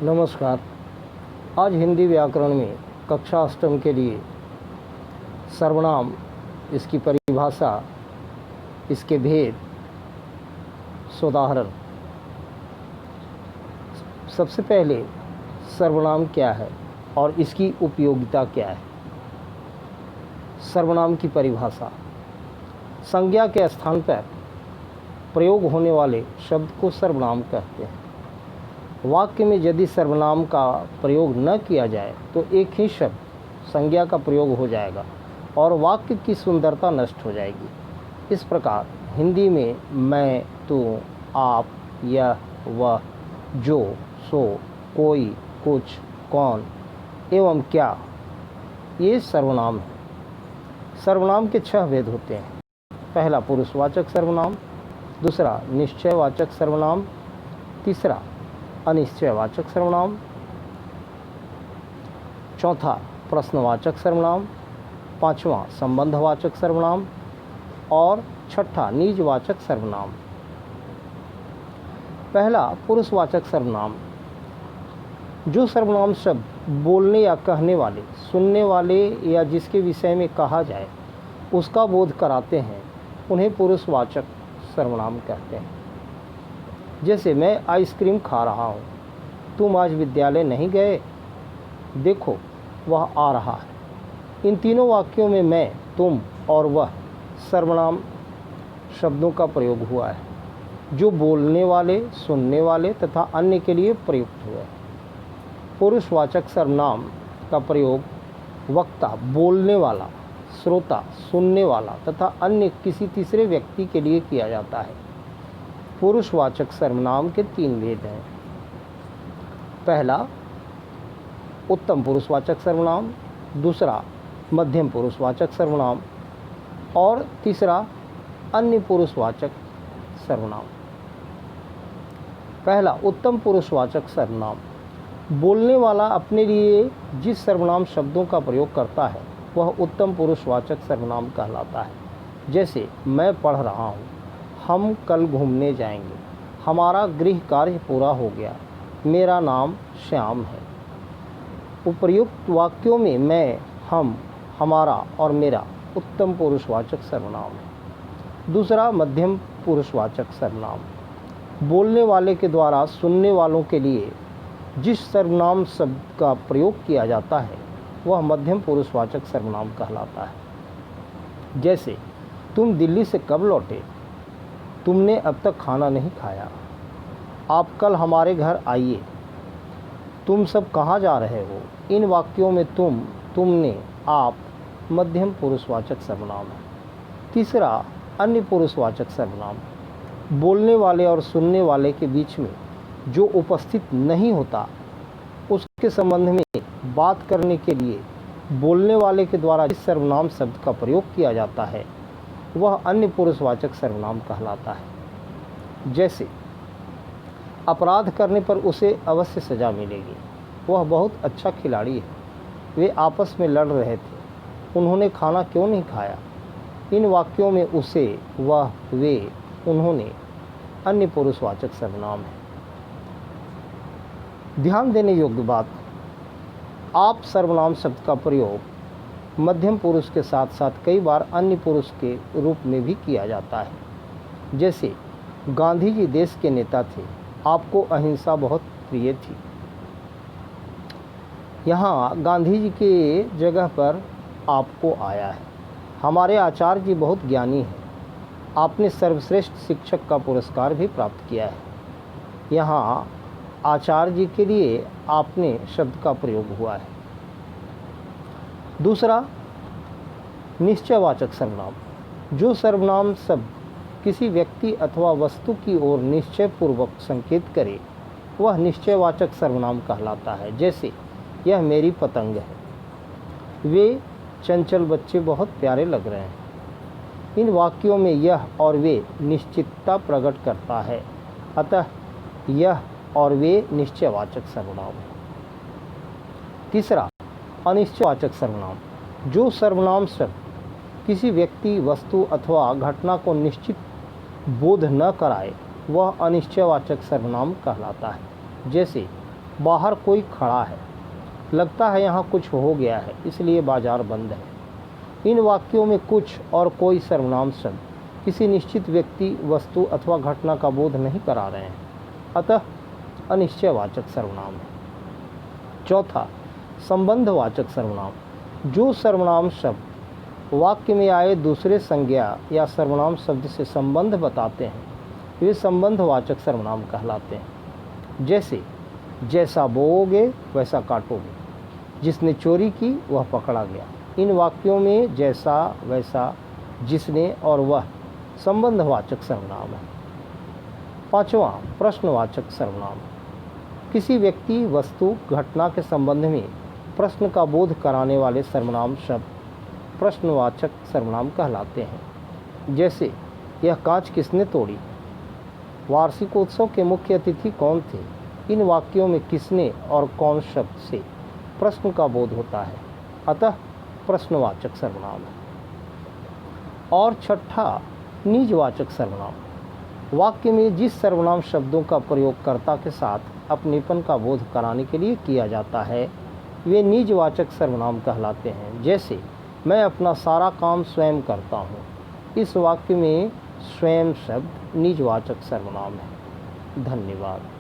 नमस्कार। आज हिंदी व्याकरण में कक्षा अष्टम के लिए सर्वनाम, इसकी परिभाषा, इसके भेद, सोदाहरण। सबसे पहले सर्वनाम क्या है और इसकी उपयोगिता क्या है। सर्वनाम की परिभाषा: संज्ञा के स्थान पर प्रयोग होने वाले शब्द को सर्वनाम कहते हैं। वाक्य में यदि सर्वनाम का प्रयोग न किया जाए तो एक ही शब्द संज्ञा का प्रयोग हो जाएगा और वाक्य की सुंदरता नष्ट हो जाएगी। इस प्रकार हिंदी में मैं, तू, आप, यह, वह, जो, सो, कोई, कुछ, कौन एवं क्या, ये सर्वनाम है। सर्वनाम के 6 भेद होते हैं। पहला पुरुषवाचक सर्वनाम, दूसरा निश्चयवाचक सर्वनाम, तीसरा अनिश्चयवाचक सर्वनाम, चौथा प्रश्नवाचक सर्वनाम, पांचवा संबंधवाचक सर्वनाम और छठा निजवाचक सर्वनाम। पहला पुरुषवाचक सर्वनाम: जो सर्वनाम शब्द बोलने या कहने वाले, सुनने वाले या जिसके विषय में कहा जाए उसका बोध कराते हैं, उन्हें पुरुषवाचक सर्वनाम कहते हैं। जैसे मैं आइसक्रीम खा रहा हूँ, तुम आज विद्यालय नहीं गए, देखो वह आ रहा है। इन तीनों वाक्यों में मैं, तुम और वह सर्वनाम शब्दों का प्रयोग हुआ है, जो बोलने वाले, सुनने वाले तथा अन्य के लिए प्रयुक्त हुए। पुरुषवाचक सर्वनाम का प्रयोग वक्ता, बोलने वाला, श्रोता, सुनने वाला तथा अन्य किसी तीसरे व्यक्ति के लिए किया जाता है। पुरुषवाचक सर्वनाम के 3 भेद हैं। पहला उत्तम पुरुषवाचक सर्वनाम, दूसरा मध्यम पुरुषवाचक सर्वनाम और तीसरा अन्य पुरुषवाचक सर्वनाम। पहला उत्तम पुरुषवाचक सर्वनाम: बोलने वाला अपने लिए जिस सर्वनाम शब्दों का प्रयोग करता है वह उत्तम पुरुषवाचक सर्वनाम कहलाता है। जैसे मैं पढ़ रहा हूँ, हम कल घूमने जाएंगे, हमारा गृह कार्य पूरा हो गया, मेरा नाम श्याम है। उपर्युक्त वाक्यों में मैं, हम, हमारा और मेरा उत्तम पुरुषवाचक सर्वनाम है। दूसरा मध्यम पुरुषवाचक सर्वनाम: बोलने वाले के द्वारा सुनने वालों के लिए जिस सर्वनाम शब्द का प्रयोग किया जाता है वह मध्यम पुरुषवाचक सर्वनाम कहलाता है। जैसे तुम दिल्ली से कब लौटे, तुमने अब तक खाना नहीं खाया, आप कल हमारे घर आइए, तुम सब कहाँ जा रहे हो। इन वाक्यों में तुम, तुमने, आप मध्यम पुरुषवाचक सर्वनाम है। तीसरा अन्य पुरुषवाचक सर्वनाम: बोलने वाले और सुनने वाले के बीच में जो उपस्थित नहीं होता, उसके संबंध में बात करने के लिए बोलने वाले के द्वारा जिस सर्वनाम शब्द का प्रयोग किया जाता है वह अन्य पुरुषवाचक सर्वनाम कहलाता है। जैसे अपराध करने पर उसे अवश्य सजा मिलेगी, वह बहुत अच्छा खिलाड़ी है, वे आपस में लड़ रहे थे, उन्होंने खाना क्यों नहीं खाया। इन वाक्यों में उसे, वह, वे, उन्होंने अन्य पुरुषवाचक सर्वनाम है। ध्यान देने योग्य बात: आप सर्वनाम शब्द का प्रयोग मध्यम पुरुष के साथ साथ कई बार अन्य पुरुष के रूप में भी किया जाता है। जैसे गांधी जी देश के नेता थे, आपको अहिंसा बहुत प्रिय थी। यहाँ गांधी जी के जगह पर आपको आया है। हमारे आचार्य जी बहुत ज्ञानी हैं, आपने सर्वश्रेष्ठ शिक्षक का पुरस्कार भी प्राप्त किया है। यहाँ आचार्य जी के लिए आपने शब्द का प्रयोग हुआ है। दूसरा निश्चयवाचक सर्वनाम: जो सर्वनाम शब्द किसी व्यक्ति अथवा वस्तु की ओर निश्चयपूर्वक संकेत करे वह निश्चयवाचक सर्वनाम कहलाता है। जैसे यह मेरी पतंग है, वे चंचल बच्चे बहुत प्यारे लग रहे हैं। इन वाक्यों में यह और वे निश्चितता प्रकट करता है, अतः यह और वे निश्चयवाचक सर्वनाम है। तीसरा अनिश्चयवाचक सर्वनाम: जो सर्वनाम शब्द किसी व्यक्ति, वस्तु अथवा घटना को निश्चित बोध न कराए वह अनिश्चयवाचक सर्वनाम कहलाता है। जैसे बाहर कोई खड़ा है, लगता है यहाँ कुछ हो गया है इसलिए बाजार बंद है। इन वाक्यों में कुछ और कोई सर्वनाम शब्द किसी निश्चित व्यक्ति, वस्तु अथवा घटना का बोध नहीं करा रहे हैं, अतः अनिश्चयवाचक सर्वनाम है। चौथा, संबंधवाचक सर्वनाम। जो सर्वनाम शब्द वाक्य में आए दूसरे संज्ञा या सर्वनाम शब्द से संबंध बताते हैं वे संबंधवाचक सर्वनाम कहलाते हैं। जैसे जैसा बोओगे वैसा काटोगे, जिसने चोरी की वह पकड़ा गया। इन वाक्यों में जैसा, वैसा, जिसने और वह संबंधवाचक सर्वनाम है। पांचवा, प्रश्नवाचक सर्वनाम। किसी व्यक्ति, वस्तु, घटना के संबंध में प्रश्न का बोध कराने वाले सर्वनाम शब्द प्रश्नवाचक सर्वनाम कहलाते हैं। जैसे यह कांच किसने तोड़ी, वार्षिकोत्सव के मुख्य अतिथि कौन थे। इन वाक्यों में किसने और कौन शब्द से प्रश्न का बोध होता है, अतः प्रश्नवाचक सर्वनाम है। और छठा, निजवाचक सर्वनाम। वाक्य में जिस सर्वनाम शब्दों का प्रयोग कर्ता के साथ अपनेपन का बोध कराने के लिए किया जाता है वे निजवाचक सर्वनाम कहलाते हैं। जैसे मैं अपना सारा काम स्वयं करता हूँ। इस वाक्य में स्वयं शब्द निजवाचक सर्वनाम है। धन्यवाद।